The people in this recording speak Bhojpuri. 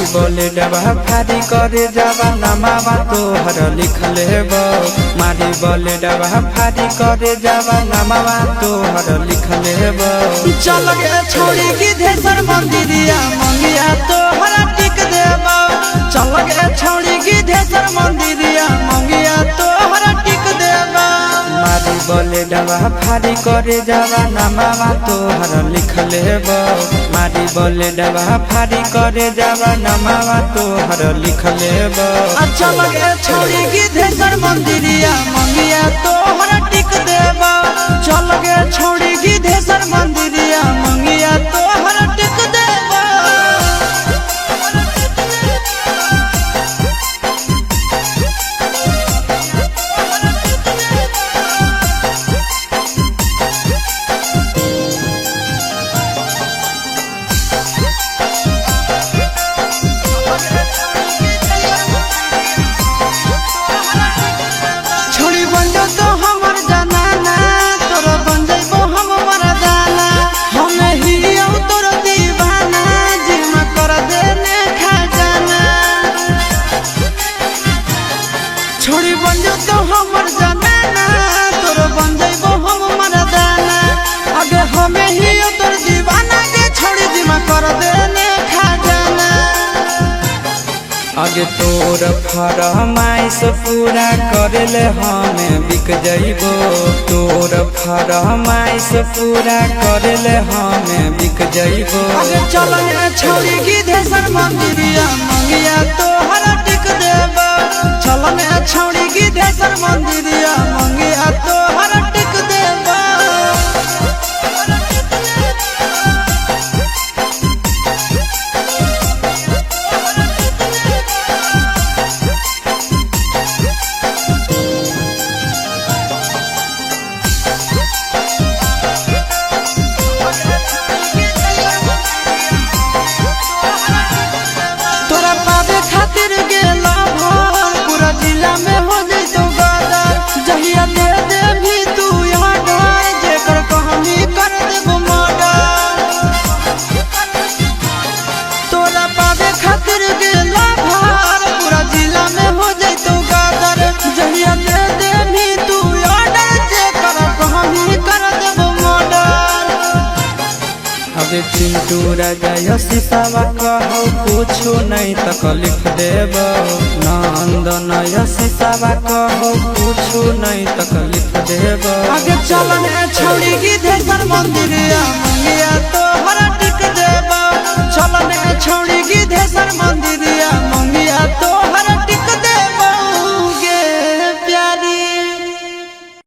बोले डबा फारी करे जावा नमावा तोहर लिखले बा। मारी बोले डबा फारी करे जावा नमावा तोहर लिखले बा। चल गे छोड़ी की धेसर मंदिरिया मंगिया तोहर टिक देबा। चल गे छोड़ी की धेसर मंदिरिया मंगिया तोहर टिक देबा। मारी बोले डबा फारी करे जावा नमावा तोहर लिखले बा। मारी बोले डबा फारी करे जावा नमावा तोहर लिखले बा। चल गे छोड़ी की धेसर मंदिरिया मंगिया तोहर टिक देबा। चल गे छोड़ी की धेसर मंदिरिया मंगिया तोहर टिक देबा। छोड़ी बन जो तो हमर जनाना तोर बन जइबो हम मरदाना। हमें ही तोर दीवाना जिमा कर देने खजाना। छोड़ी बन जो तो हमर जनाना तोर बन जइबो हम मरदाना। अगे हमें ही तोर दीवाना के छोड़ी जिमा कर देने खजाना। आगे तोर फरमाइश पूरा करेले हमें बिक जइबो। तोर फरमाइश पूरा करेले हमें बिक जइबो। आगे चल गे छोड़ी की धेसर मंदिरिया मंगिया तोहर टिक देबा। चल गे छोड़ी की धेसर मंदिरिया मंगिया तोहर टिक देबा। तोरा पावे खातिर गेला भर पूरा जिला में हो जइतो गदर। जहिया दे दे भी तू यहाँ डर जेकर कहानी कर देबो मर्डर। तोरा पावे खातिर गेला भर पूरा जिला में हो जइतो गदर। जहिया दे दे भी तू यहाँ डर जेकर कहानी कर देबो मर्डर। अबे चिंटू राजा यशिसावा कहो कुछो नहीं तकलीफ देब। नंदन यशिसावा कहो कुछो नहीं तकलीफ देब। आगे चल गे छोड़ी की धेसर मंदिरिया मंगिया तोहर टिक देबा। चल गे छोड़ी की धेसर मंदिरिया मंगिया तोहर